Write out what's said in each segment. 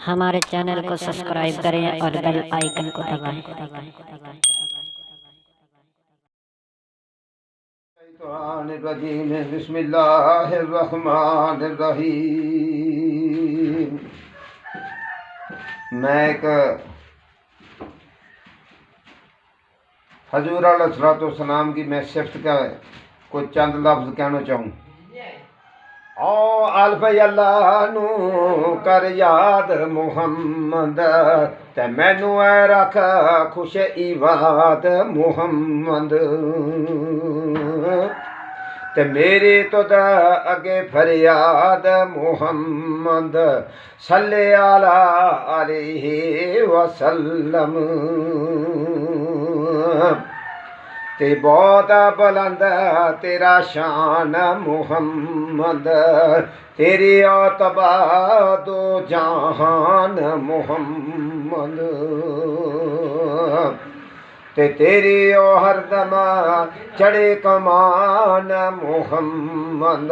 हमारे चैनल को सब्सक्राइब करें और बेल आइकन को दबाएं। बिस्मिल्लाहिर्रहमानिर्रहीम। मैं एक हजूर अलैहिस्सलाम की मैं सिफ्त का कुछ चंद लफ्ज कहना चाहूँ। ओ अल्फ अल्लाह नू कर याद मुहम्मद ते मैनू ऐ रख खुश इबाद मुहम्मद ते मेरी तुद अगे फरियाद मुहम्मद सल्ले अला अलैहि वसल्लम। ते बहुत बुलंद तेरा शान मुहम्मद, तेरी औतबा दो जहान मुहम्मद, ते तेरी ओ हरदम चढ़े कमान मुहम्मद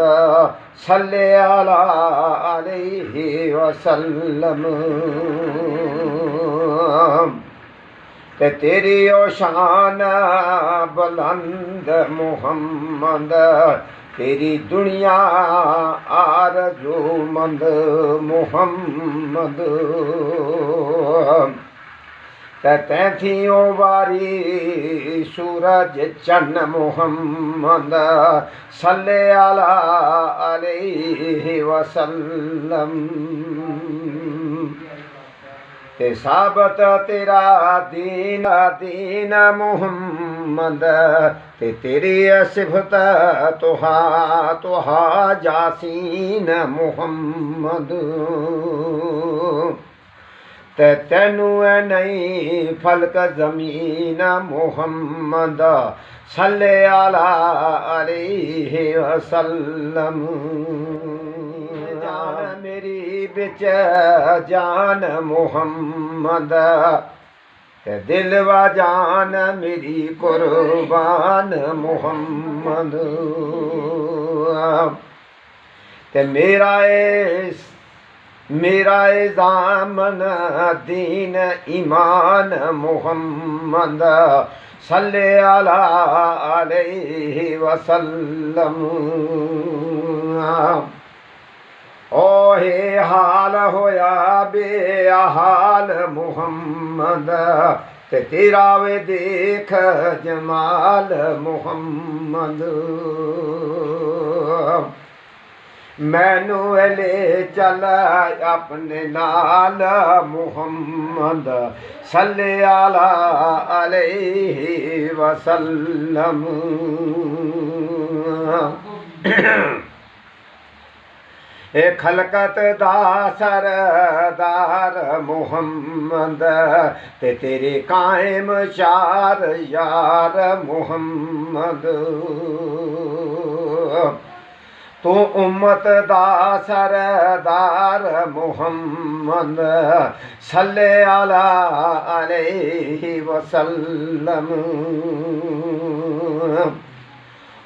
सल्ले अला अलैहि वसल्लम। ते तेरी ओ शान बुलंद मुहम्मद, तेरी दुनिया आरज़ूमंद मुहम्मद, तैथी ओ वारी सूरज चन्न मुहम्मद सल्ले अला अलैहि वसल्लम। ते साबत तेरा दीन दीन मुहम्मद, ते तेरी सिफत तुहा तुहा जासीन मुहम्मद, ते तेनू नहीं फलक जमीन मुहम्मद सल्ले अला अलैहि वसल्लम। जान मेरी बिच जान मुहम्मद, ते दिल व जान मेरी कुर्बान मुहम्मद, ते मेरा जामन दीन ईमान मुहम्मद सल्ले अला अलैहि वसल्लम। ओ हे हाल होया बेहाल मुहम्मद, ते तेरा वे देख जमाल मुहम्मद, मैनू ले चल अपने नाल मुहम्मद सल्ले अला अलैहि वसल्लम। ए खलकत दा सरदार मुहम्मद, ते तेरे कायम शार यार मुहम्मद, तू उम्मत दा सरदार मुहम्मद सल्ले अला अलैहि वसल्लम।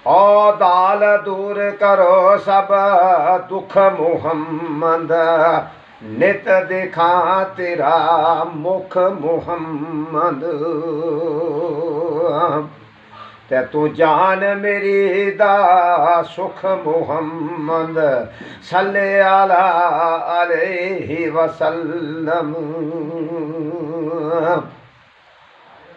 ओ दाल दूर करो सब दुख मुहम्मद, नित देखा तेरा मुख मुहम्मद, ते तू जान मेरी दा सुख मुहम्मद सल्ले अला अलैहि वसल्लम।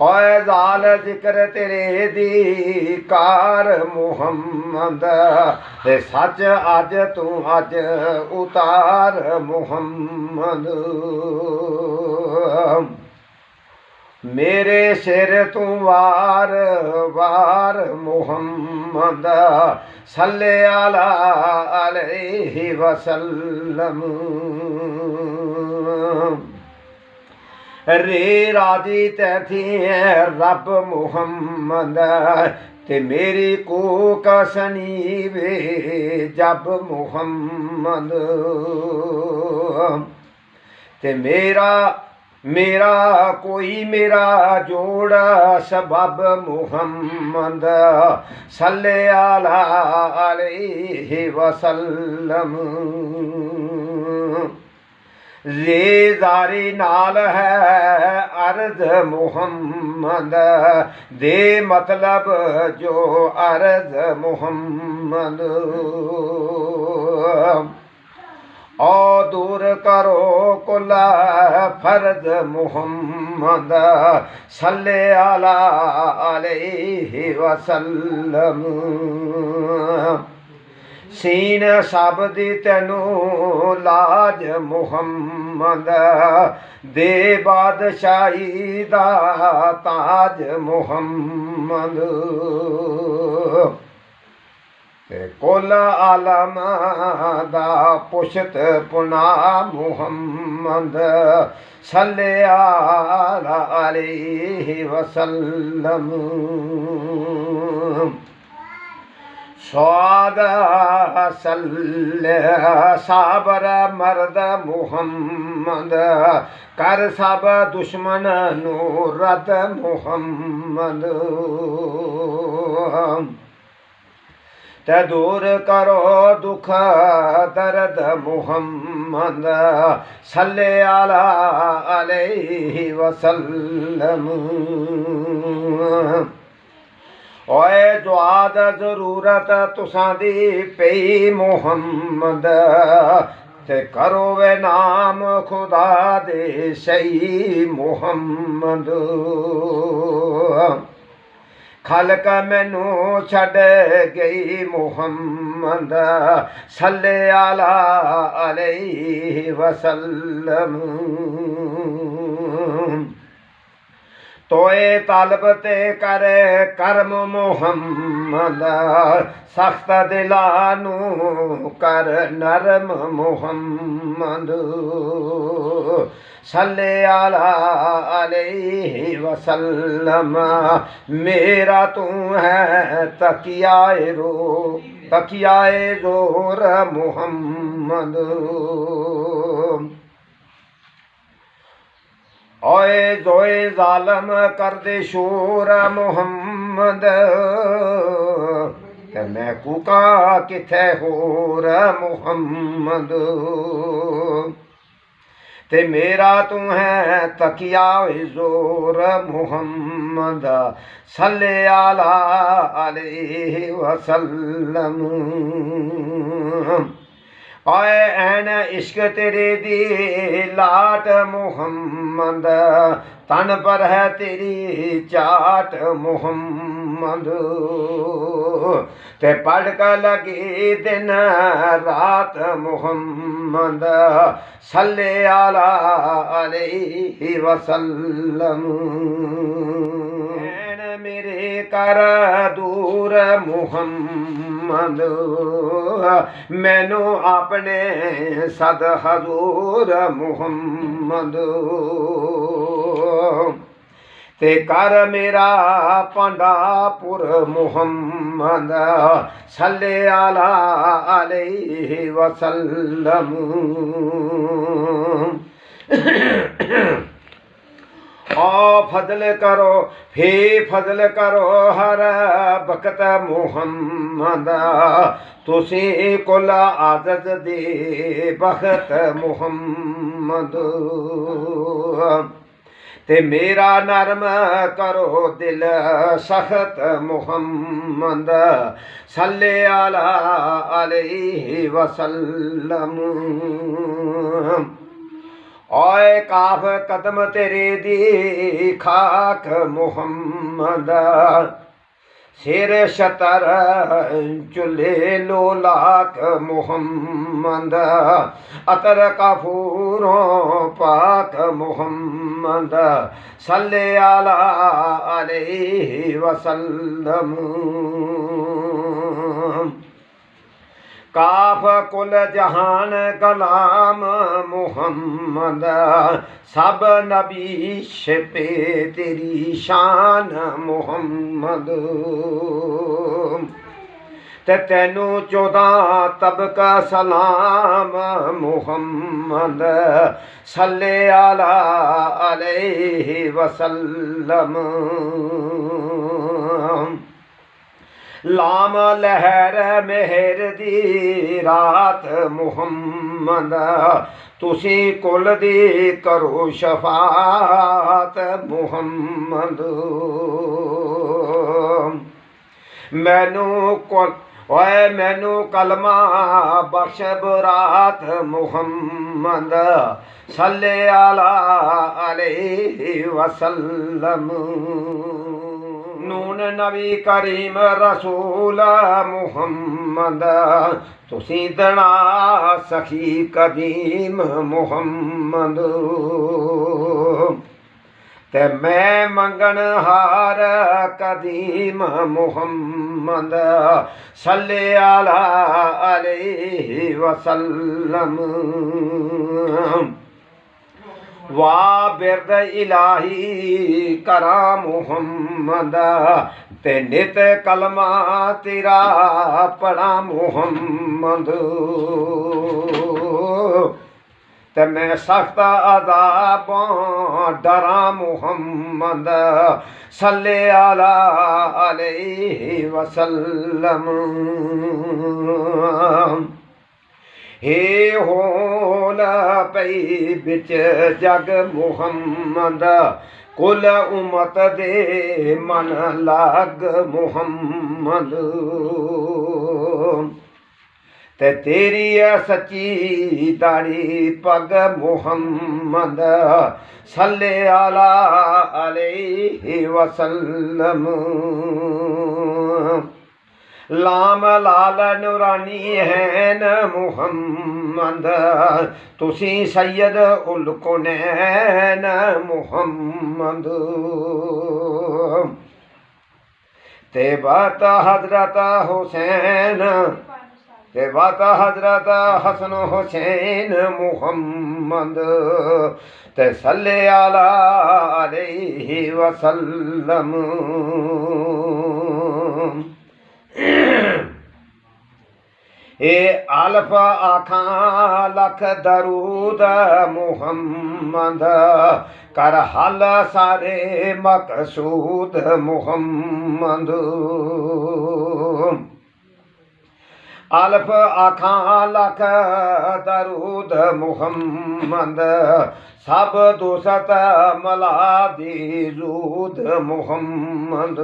ओए जाल जिक्र तेरे दी कार मुहम्मद, ते सच अज तू अज उतार मुहम्मद, मेरे सिर तू वार वार मुहम्मद सल्ले अला अलैहि वसल्लम। रे राजी तैथी रब मुहम्मद, ते मेरी कूक सनी वे जब मुहम्मद, ते मेरा कोई मेरा जोड़ा सबब मुहम्मद सल्ले अला अलैहि वसल्लम। ये जारी नाल है अर्ज मुहम्मद दे मतलब जो अर्ज मुहम्मद और दूर करो कुला फर्ज मुहम्मद सल्ले अला अलैहि वसल्लम सीन शब्दी तेनू लाज मुहम्मद दे बादशाही दा ताज मुहम्मद कुल आलम दा पुछत पुना मुहम्मद सल्ले अला अलैहि वसल्लम स्वाद सल्ले साबर मर्द मुहम्मद कर सब दुश्मन नू रद मुहम्मद ते दूर करो दुख दर्द मुहम्मद सल्ले अला अलैहि वसल्लम ओए जुआद जरूरत तुसां दी पई मुहम्मद ते करो वे नाम खुदा दे सही मुहम्मद खलक मैनू छड़ गई मुहम्मद सल्ले अला अलैहि वसल्लम तोए तलब ते कर करम मुहम्मद सख्त दिलानू कर नरम मुहम्मद सल्ले अला अलैहि वसल्लम मेरा तू है तकियाए जोर मुहम्मद ओए जोए जालम कर दे शोर मुहम्मद मैं कुका किथे होर मुहम्मद ते मेरा तू है तकिया जोर मुहम्मद सल्ले अला अलैहि वसल्लम आए ऐन इश्क तेरे दी लाट मुहम्मद तन पर है तेरी चाट मुहम्मद ते पढ़ कर लगी दिन रात मुहम्मद सल्ले अला अलैहि वसल्लम मेरे कर दूर मुहम्मद मैनू अपने सद हजूर मुहम्मद ते कर मेरा पंडापुर मुहम्मद सल्ले अला अलैहि वसल्लम ओ फजल करो फे फजल करो हर बकत मुहम्मद तुसी कुल आदत दे बखत मुहम्मद ते मेरा नरम करो दिल सख्त मुहम्मद सल्ले अला अलैहि वसल्लम ओए काफ कदम तेरे दी खाक मुहम्मद सिर शतर चुल्हे लोलाक मुहम्मद अतर काफूरों पाक मुहम्मद सल्ले अला अलैहि वसल्लम काफ कुल जहान कलाम मुहम्मद सब नबी पे तेरी शान मुहम्मद ते तेनू 14 तबका सलाम मुहम्मद सल्ले अला अलैहि वसल्लम लाम लहर मेहर दी रात मुहम्मद तुसी कुल दी करो शफात मुहम्मद। मैनू कुल ओए मैनू कलमा बख्श बरात मुहम्मद सल्ले अला अलैहि वसल्लम। नून नबी करीम रसूल मुहम्मद तुसी दना सखी कदीम मुहम्मद। ते मैं मंगन हार कदीम मुहम्मद सल्ले अला अलैहि वसल्लम। वाह बिरद इलाही करा मुहम्मद ते नित कलमा तेरा पढ़ा मुहम्मद। ते मैं सख्त अज़ाबों डरा मुहम्मद सल्ले अला अलैहि वसल्लम। हे होल पई बिच जग मुहम्मद कुल उमत दे मन लग मुहम्मद। ते तेरी सच्ची दाढ़ी पग मुहम्मद सल्ले अला अलैहि वसल्लम। लाम लाल नूरानी है न मुहम्मद तुसी सैयद उल कुनैन मुहम्मद। ते बात हजरत हुसैन ते बात हजरत हसन हुसैन मुहम्मद ते सल्ले अला अलैहि वसल्लम। ए अल्फ आखां लख दरूद मुहम्मद कर हल सारे मकसूद मुहम्मद। अल्फ आखां लख दरूद मुहम्मद सब दोसत मला दी जूद मुहम्मद।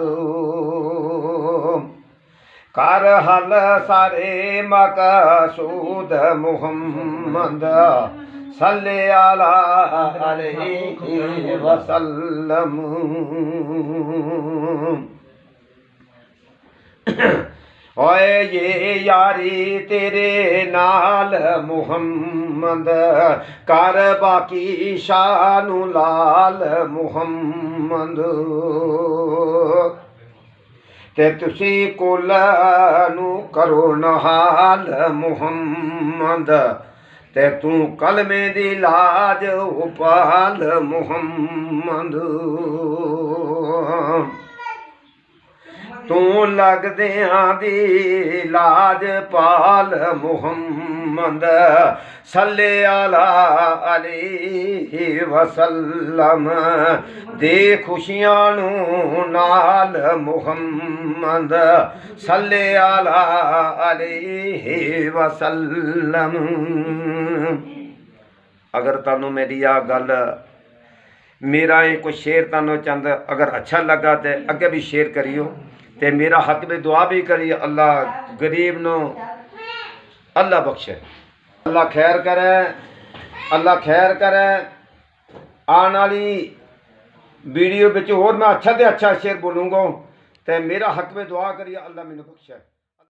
कर हल सारे मकसूद मुहम्मद सल्ले अला अलैहि वसल्लम। ओए ये यारी तेरे नाल मुहम्मद कर बाकी शानू लाल मुहम्मद। ते तुसी कुल नू करो नहाल मुहम्मद ते तू कलमे दी लाज उपाल मुहम्मद। तू लगदियां दी लाज पाल मुहम्मद सल्ले अला अलैहि वसल्लम। दे खुशियां नू नाल मुहम्मद सल्ले अला अलैहि वसल्लम। अगर तुहानू मेरी आ गल मेरा ये कोई शेर तुहानू चंद अगर अच्छा लगा तो अगे भी शेयर करियो ते मेरा हक में दुआ भी करिए। अल्लाह गरीब नो अल्लाह बख्शे, अल्लाह खैर करे, अल्लाह खैर करे। आने वाली वीडियो बिच होर मैं अच्छा तो अच्छा शेर बोलूँगा ते मेरा हक में दुआ करिए अल्लाह मैनू बख्शे।